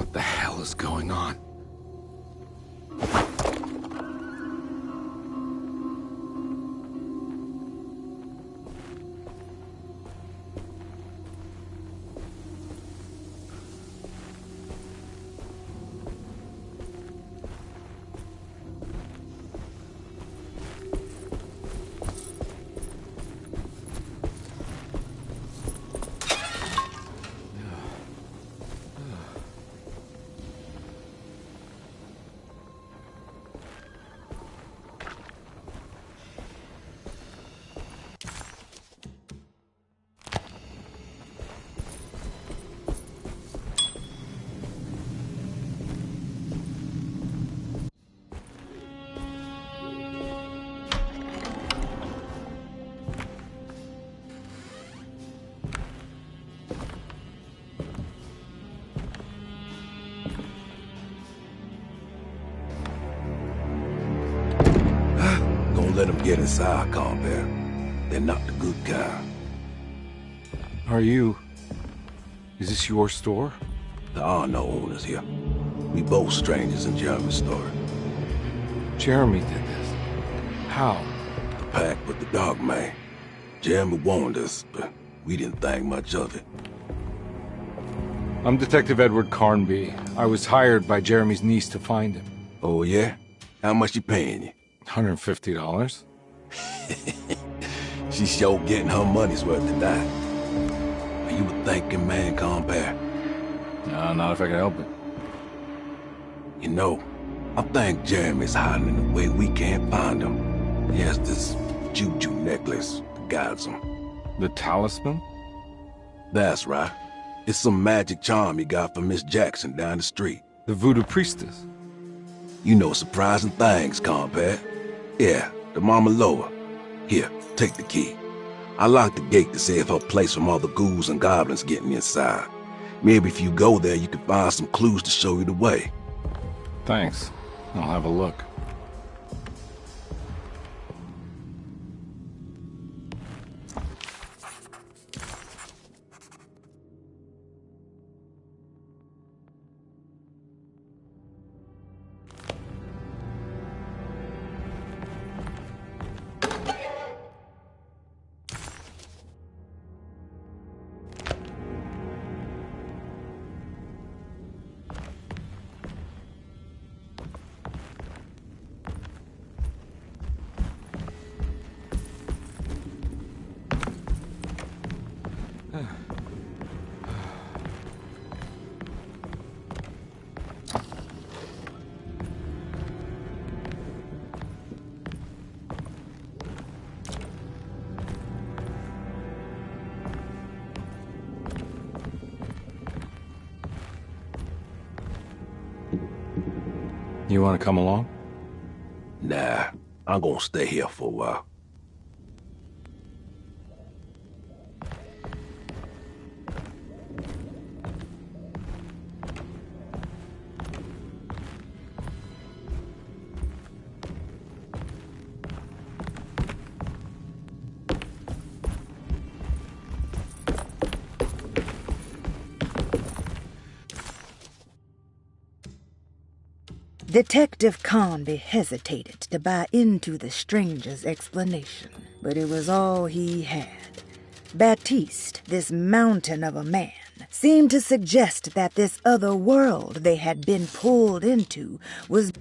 What the hell is going on? Let them get inside, combat. They're not the good kind. Is this your store? There are no owners here. We both strangers in Jeremy's story. Jeremy did this. How? The pact with the dog man. Jeremy warned us, but we didn't think much of it. I'm Detective Edward Carnby. I was hired by Jeremy's niece to find him. Oh, yeah? How much you paying you? $150. She's sure getting her money's worth tonight. Are you a thinking man, compare? No, not if I can help it. You know, I think Jeremy's hiding in a way we can't find him. He has this juju necklace that guides him. The talisman? That's right. It's some magic charm he got from Miss Jackson down the street. The voodoo priestess? You know surprising things, compare. Yeah, the Mama Loa. Here, take the key. I locked the gate to save her place from all the ghouls and goblins getting inside. Maybe if you go there, you can find some clues to show you the way. Thanks. I'll have a look. You want to come along? Nah, I'm gonna stay here for a while. Detective Carnby hesitated to buy into the stranger's explanation, but it was all he had. Baptiste, this mountain of a man, seemed to suggest that this other world they had been pulled into was...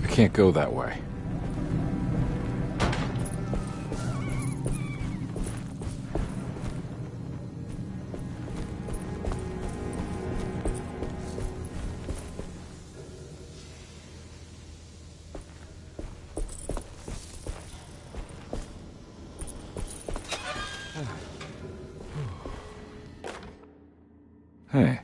I can't go that way. Hey.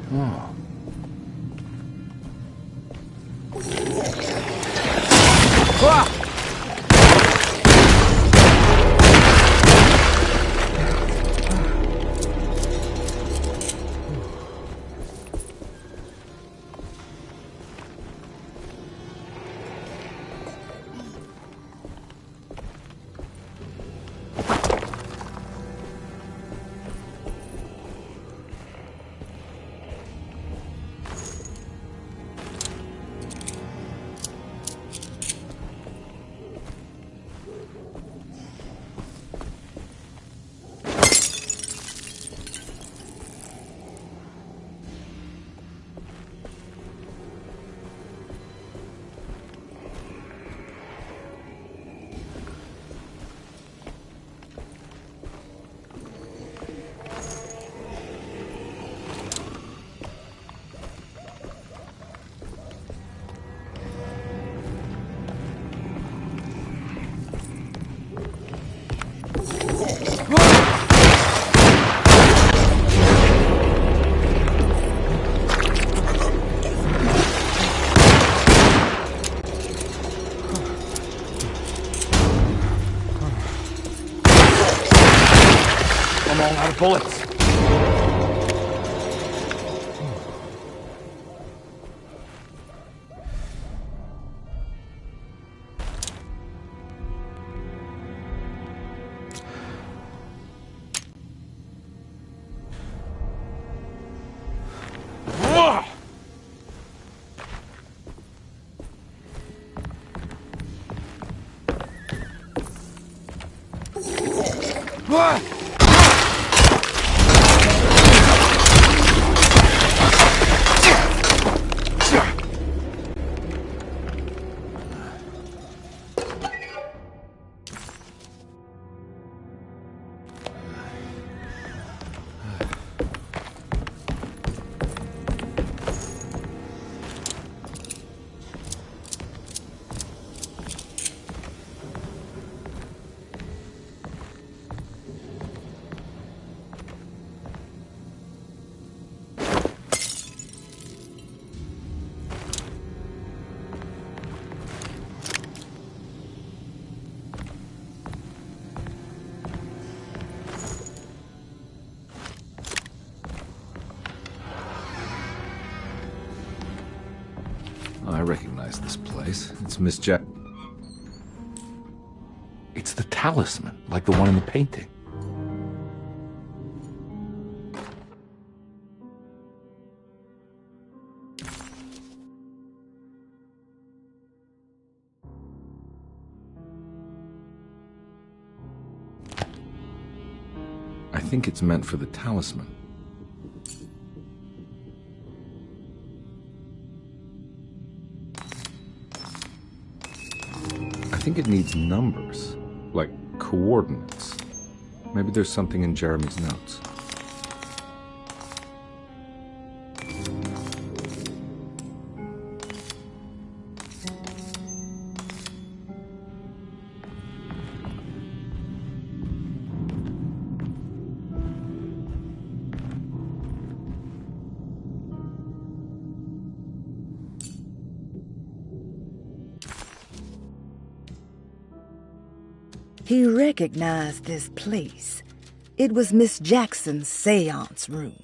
Oh. Ah! I'm all out of bullets. I recognize this place. It's Miss Jack. It's the talisman, like the one in the painting. I think it's meant for the talisman. I think it needs numbers, like coordinates. Maybe there's something in Jeremy's notes. He recognized this place. It was Miss Jackson's seance room.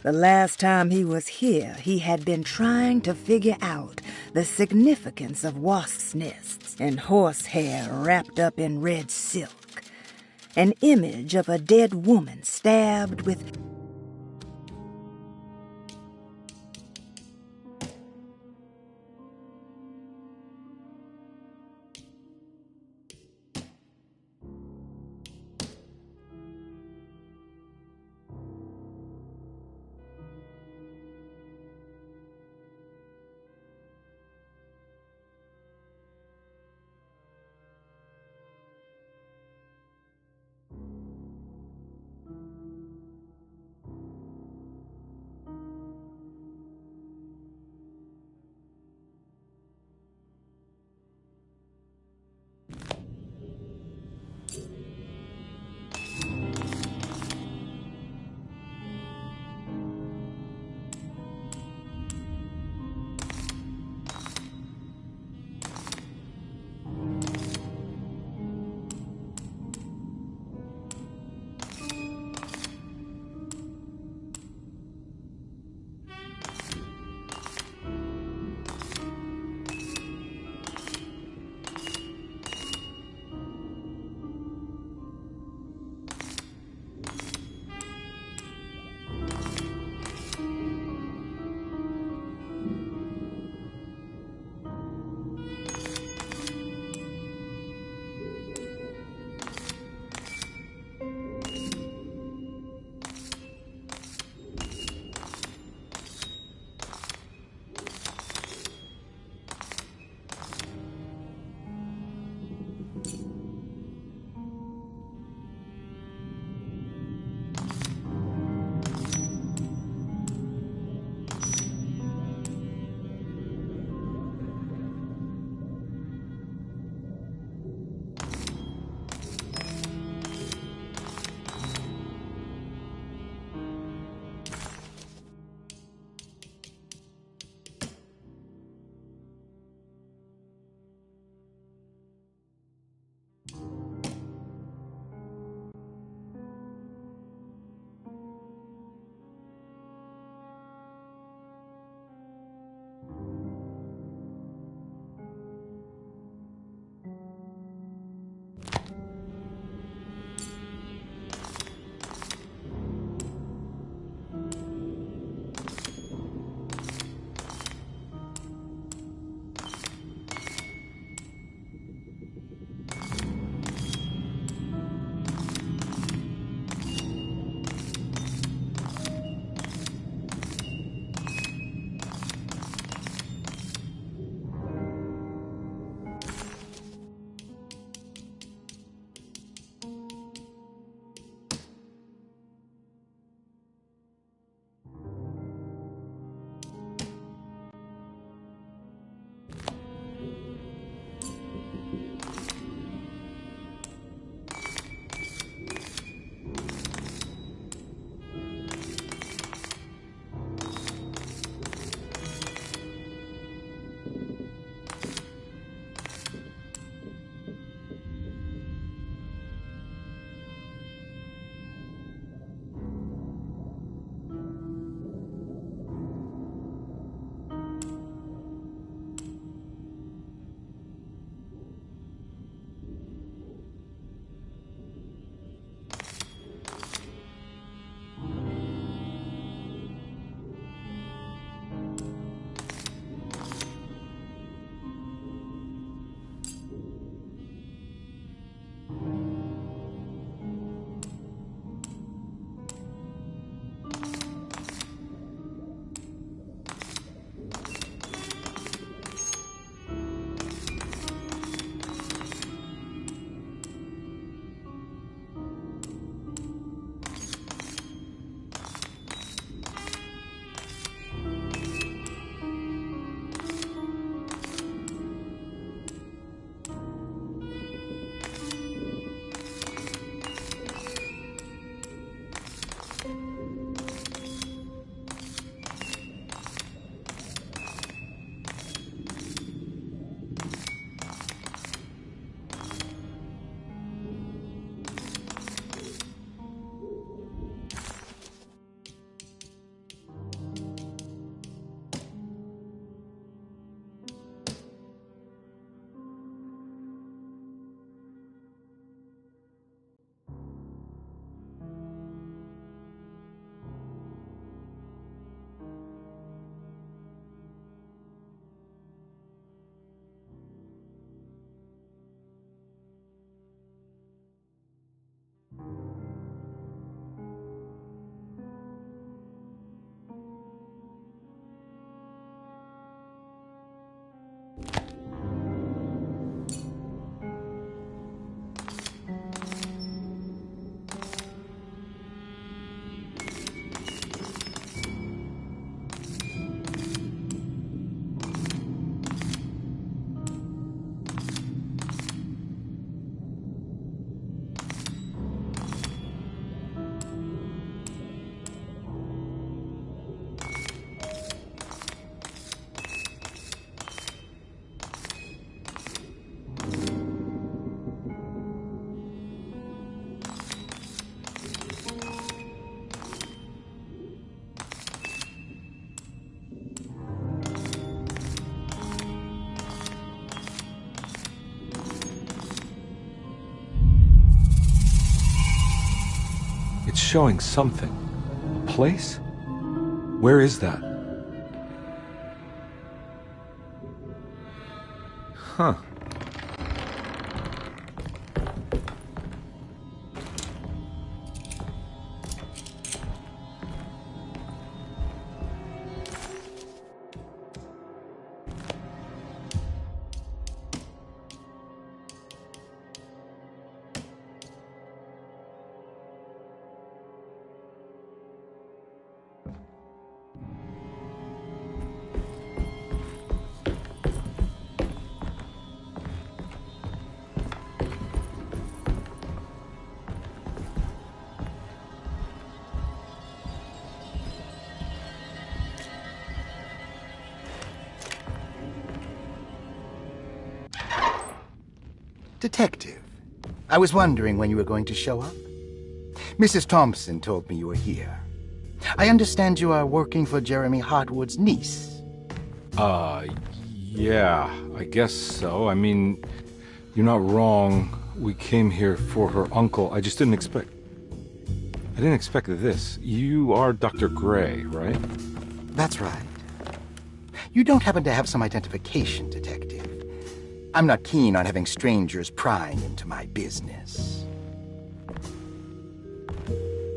The last time he was here, he had been trying to figure out the significance of wasps' nests and horsehair wrapped up in red silk. An image of a dead woman stabbed with... showing something. A place? Where is that? Huh. Detective, I was wondering when you were going to show up. Mrs. Thompson told me you were here. I understand you are working for Jeremy Hartwood's niece. Yeah, I guess so. I mean, you're not wrong. We came here for her uncle. I just didn't expect... I didn't expect this. You are Dr. Gray, right? That's right. You don't happen to have some identification, Detective. I'm not keen on having strangers prying into my business.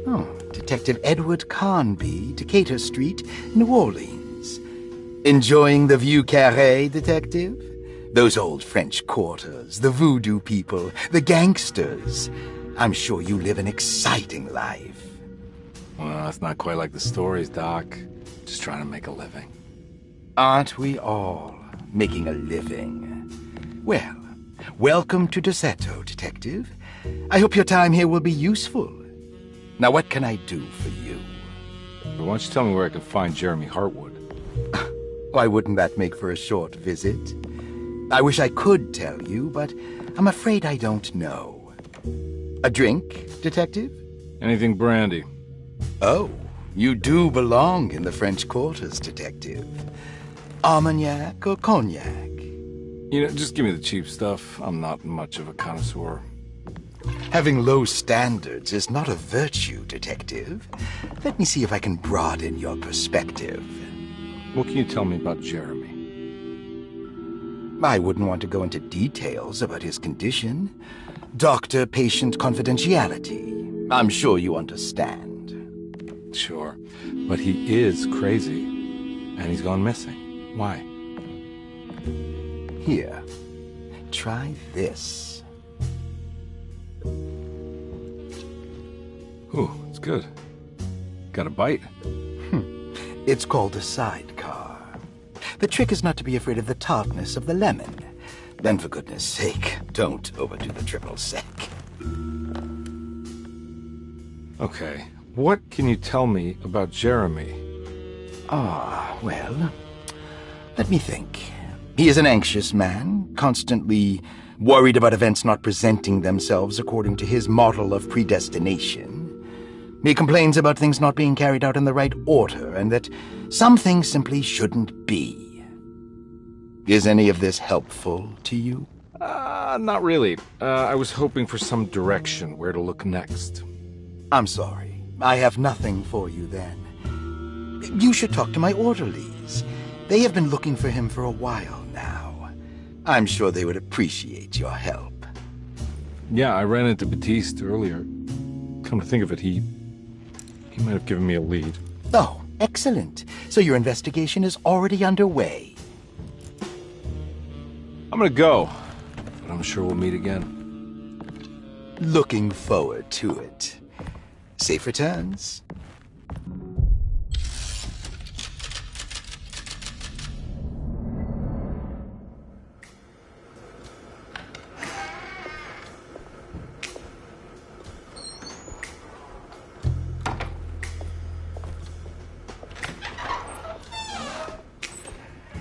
Oh, Detective Edward Carnby, Decatur Street, New Orleans. Enjoying the Vieux Carré, Detective? Those old French quarters, the voodoo people, the gangsters. I'm sure you live an exciting life. Well, that's not quite like the stories, Doc. Just trying to make a living. Aren't we all making a living? Well, welcome to Deseto, Detective. I hope your time here will be useful. Now, what can I do for you? Why don't you tell me where I can find Jeremy Hartwood? Why wouldn't that make for a short visit? I wish I could tell you, but I'm afraid I don't know. A drink, Detective? Anything brandy. Oh, you do belong in the French quarters, Detective. Armagnac or cognac? You know, just give me the cheap stuff. I'm not much of a connoisseur. Having low standards is not a virtue, Detective. Let me see if I can broaden your perspective. What can you tell me about Jeremy? I wouldn't want to go into details about his condition. Doctor-patient confidentiality. I'm sure you understand. Sure, but he is crazy, and he's gone missing. Why? Here, try this. Ooh, it's good. Got a bite? It's called a sidecar. The trick is not to be afraid of the tartness of the lemon. Then, for goodness sake, don't overdo the triple sec. Okay, what can you tell me about Jeremy? Well, let me think. He is an anxious man, constantly worried about events not presenting themselves according to his model of predestination. He complains about things not being carried out in the right order, and that some things simply shouldn't be. Is any of this helpful to you? Not really. I was hoping for some direction where to look next. I'm sorry. I have nothing for you then. You should talk to my orderlies. They have been looking for him for a while now. I'm sure they would appreciate your help. Yeah, I ran into Baptiste earlier. Come to think of it, he might have given me a lead. Oh, excellent. So your investigation is already underway. I'm gonna go, but I'm sure we'll meet again. Looking forward to it. Safe returns.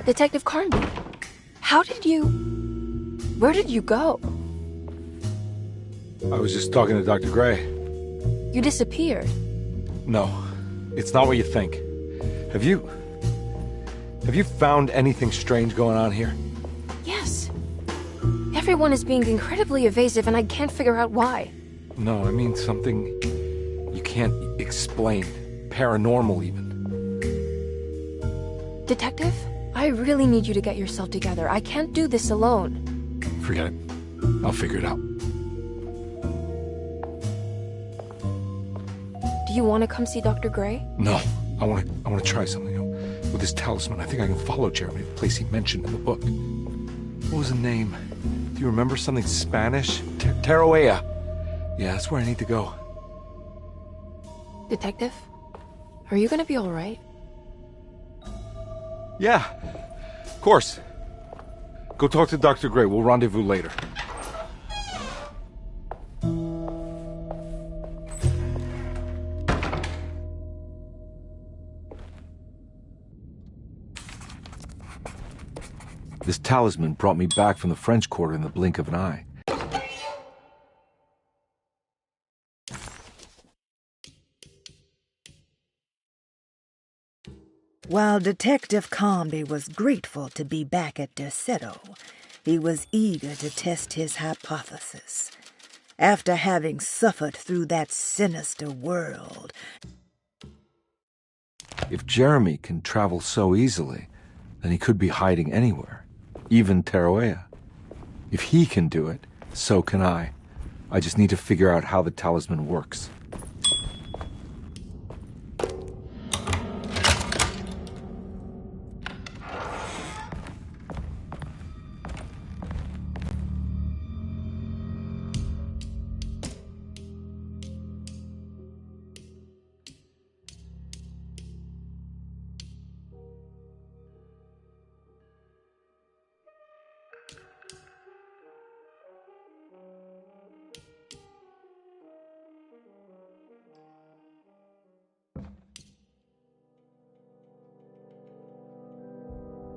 Detective Carnby, where did you go? I was just talking to Dr. Gray. You disappeared. No, it's not what you think. Have you found anything strange going on here? Yes. Everyone is being incredibly evasive and I can't figure out why. No, I mean something you can't explained. Paranormal, even. Detective, I really need you to get yourself together. I can't do this alone. Forget it. I'll figure it out. Do you want to come see Dr. Gray? No. I want to try something. With this talisman, I think I can follow Jeremy to the place he mentioned in the book. What was the name? Do you remember something Spanish? Tarawea. Yeah, that's where I need to go. Detective, are you gonna be all right? Yeah, of course. Go talk to Dr. Gray. We'll rendezvous later. This talisman brought me back from the French Quarter in the blink of an eye. While Detective Comby was grateful to be back at Derceto, he was eager to test his hypothesis. After having suffered through that sinister world, if Jeremy can travel so easily, then he could be hiding anywhere, even Tarawea. If he can do it, so can I. I just need to figure out how the talisman works.